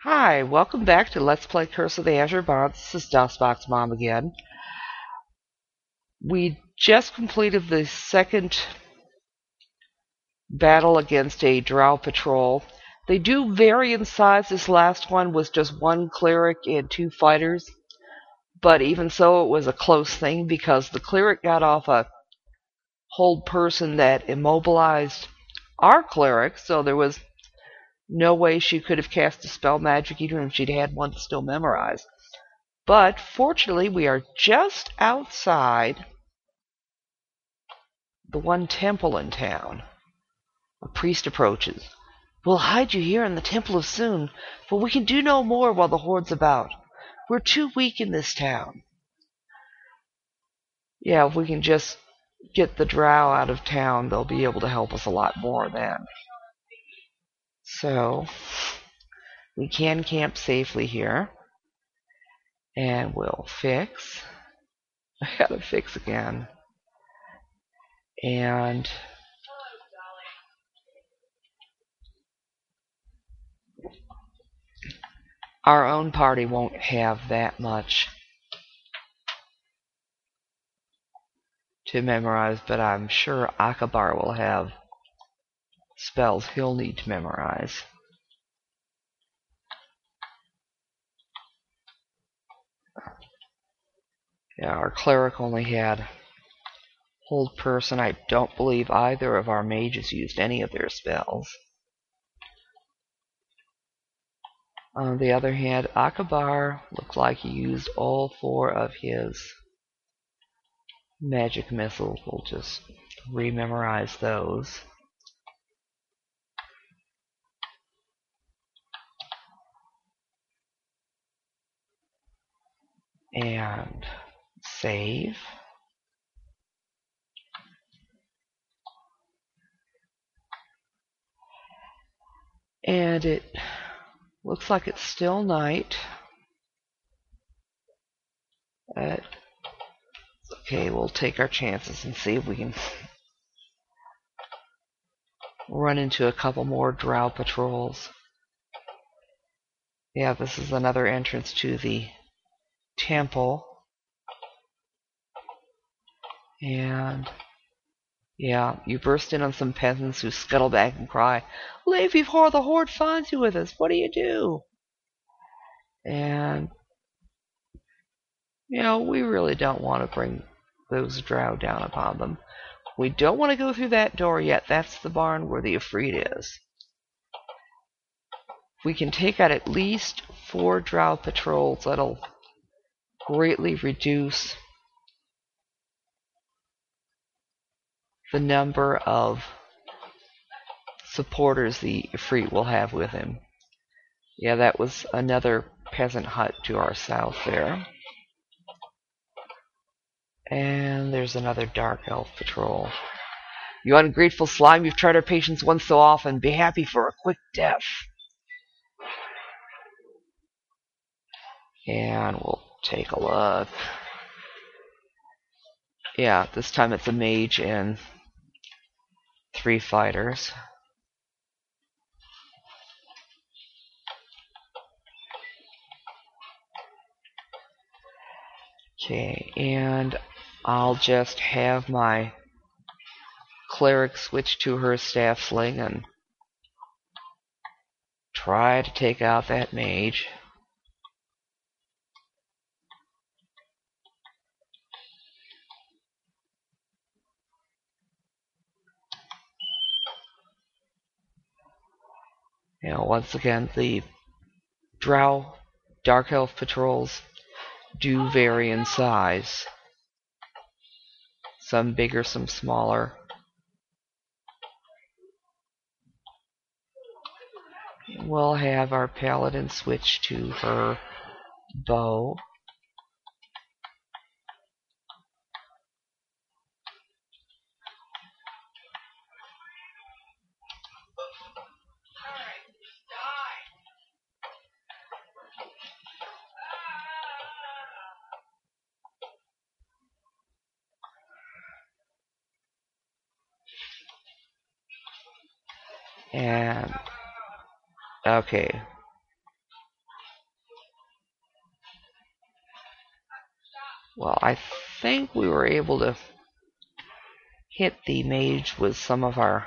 Hi, welcome back to Let's Play Curse of the Azure Bonds. This is DOSBox Mom again. We just completed the second battle against a Drow patrol. They do vary in size. This last one was just one cleric and two fighters. But even so, it was a close thing because the cleric got off a hold person that immobilized our cleric, so there was no way she could have cast a spell magic even if she'd had one still memorized. But fortunately, we are just outside the one temple in town. A priest approaches. We'll hide you here in the Temple of Soon, for we can do no more while the horde's about. We're too weak in this town. Yeah, if we can just get the Drow out of town, they'll be able to help us a lot more then. So, we can camp safely here. And we'll fix. I gotta fix again. And our own party won't have that much to memorize, but I'm sure Akabar will have spells he'll need to memorize. Yeah, our cleric only had hold person. I don't believe either of our mages used any of their spells. On the other hand, Akabar looked like he used all four of his magic missiles. We'll just rememorize those. And save. And it looks like it's still night. Okay, we'll take our chances and see if we can run into a couple more Drow patrols. Yeah, this is another entrance to the temple. And yeah, you burst in on some peasants who scuttle back and cry, "Leave before the horde finds you with us! What do you do?" And we really don't want to bring those Drow down upon them. We don't want to go through that door yet. That's the barn where the Ifrit is. If we can take out at least 4 Drow patrols, that'll greatly reduce the number of supporters the Ifrit will have with him. Yeah, that was another peasant hut to our south there. And there's another Dark Elf patrol. You ungrateful slime, you've tried our patience once so often. Be happy for a quick death. And we'll take a look. Yeah, this time it's a mage and 3 fighters. Okay, and I'll just have my cleric switch to her staff sling and try to take out that mage. Once again, the Drow Dark Elf patrols do vary in size. Some bigger, some smaller. We'll have our paladin switch to her bow. And okay, Well, I think we were able to hit the mage with some of our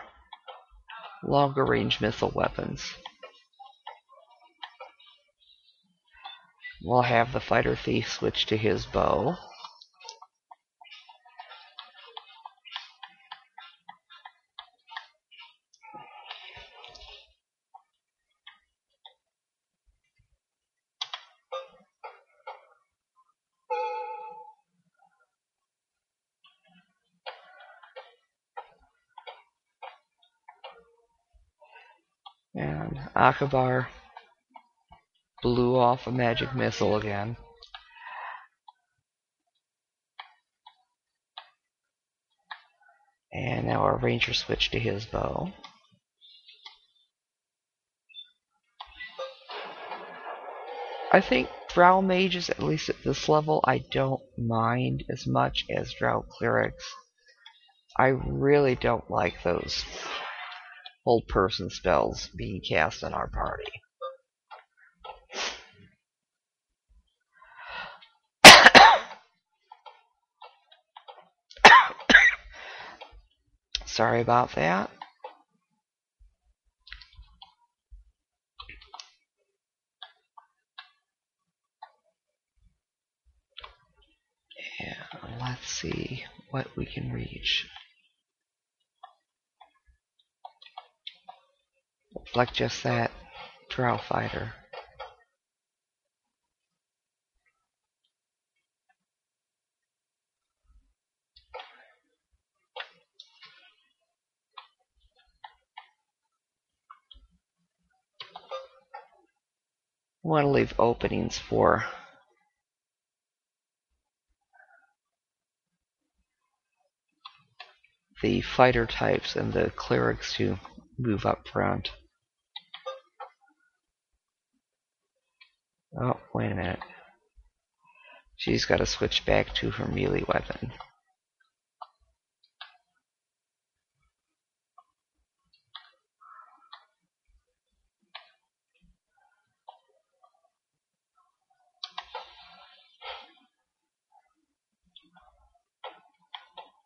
longer range missile weapons. We'll have the fighter thief switch to his bow. And Akabar blew off a magic missile again. And now our ranger switched to his bow. I think Drow mages, at least at this level, I don't mind as much as Drow clerics. I really don't like those hold person spells being cast on our party. Sorry about that. And let's see what we can reach. Looks like just that Drow fighter. I want to leave openings for the fighter types and the clerics to move up front. Oh, wait a minute. She's got to switch back to her melee weapon.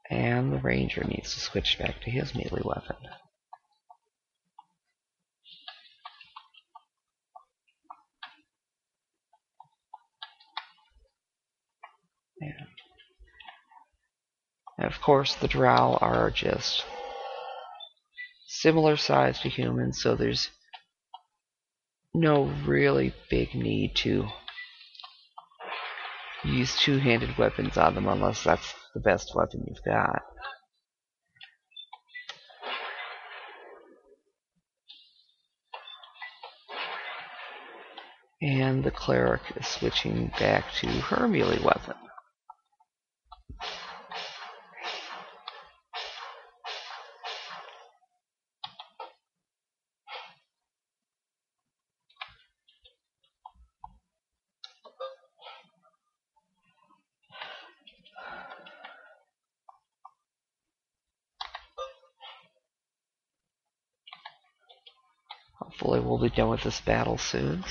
And the ranger needs to switch back to his melee weapon. Yeah. And of course, the Drow are just similar size to humans, so there's no really big need to use two-handed weapons on them unless that's the best weapon you've got. And the cleric is switching back to her melee weapon. Hopefully we'll be done with this battle soon.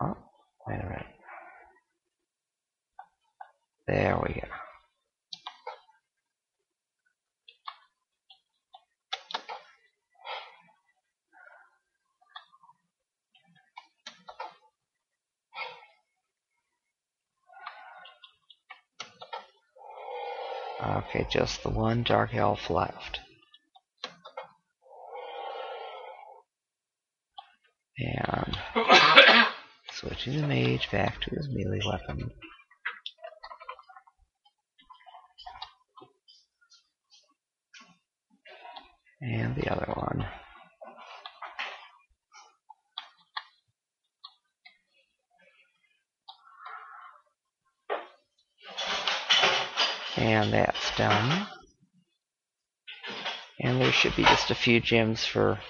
Oh, wait a minute. There we go. Okay, just the one dark elf left. And switching the mage back to his melee weapon. And the other one. And that's done. And there should be just a few gems for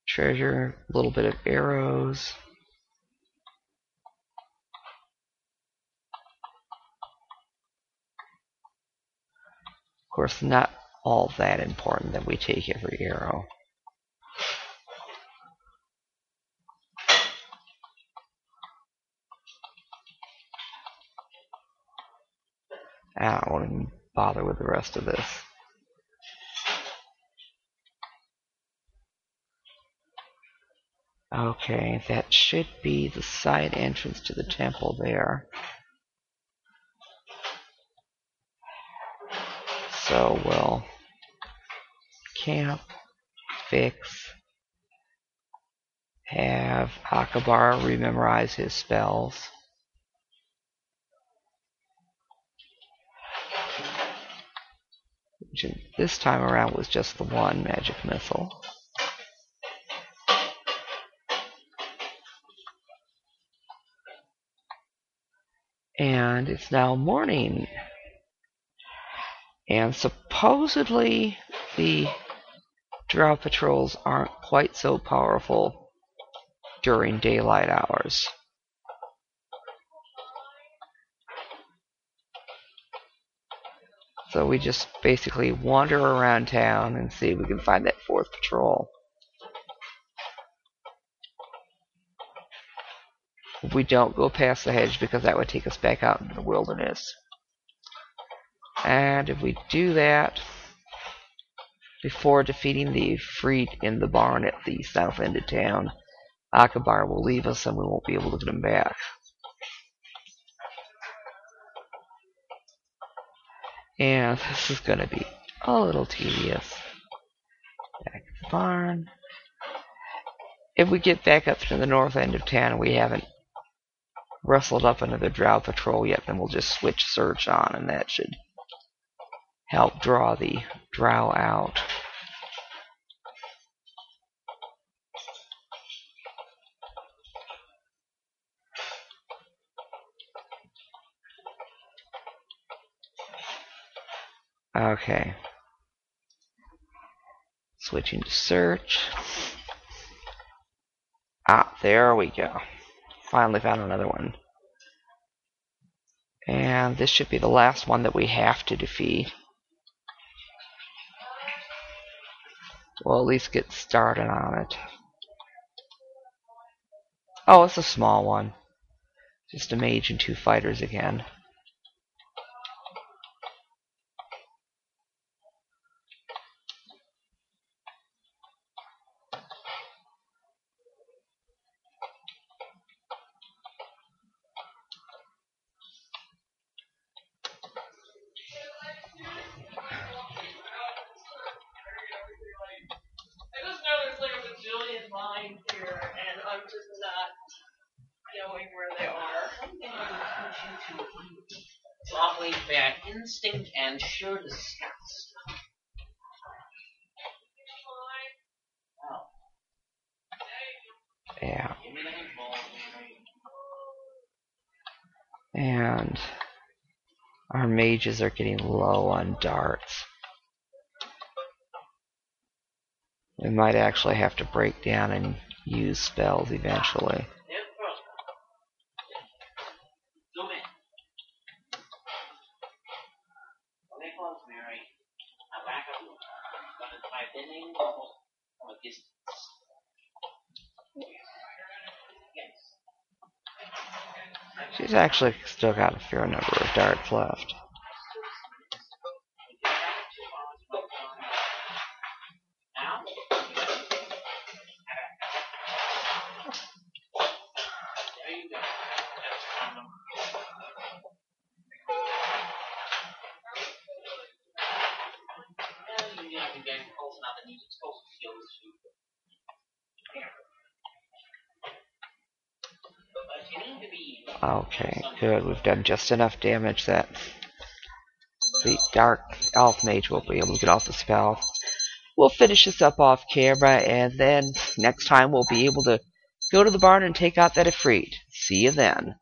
treasure, a little bit of arrows. Of course, not all that important that we take every arrow. I won't even bother with the rest of this. Okay, that should be the side entrance to the temple there. So we'll camp, fix, have Akbar rememorize his spells. Which this time around was just the one magic missile. And it's now morning. And supposedly the Drow patrols aren't quite so powerful during daylight hours. So we just basically wander around town and see if we can find that fourth patrol. If we don't go past the hedge, because that would take us back out into the wilderness. And if we do that before defeating the Freet in the barn at the south end of town, Akbar will leave us and we won't be able to get him back. And this is going to be a little tedious. Back to the barn. If we get back up to the north end of town and we haven't rustled up another Drow patrol yet, then we'll just switch search on, and that should help draw the Drow out. Okay. Switching to search. Ah, there we go. Finally found another one. And this should be the last one that we have to defeat. We'll at least get started on it. Oh, it's a small one. Just a mage and 2 fighters again. Here, and I'm just not knowing where they are. Softly fair instinct and sure disgust. Yeah. And our mages are getting low on darts. We might actually have to break down and use spells eventually. She's actually still got a fair number of darts left. Okay, good. We've done just enough damage that the Dark Elf Mage will be able to get off the spell. We'll finish this up off camera, and then next time we'll be able to go to the barn and take out that Ifrit. See you then.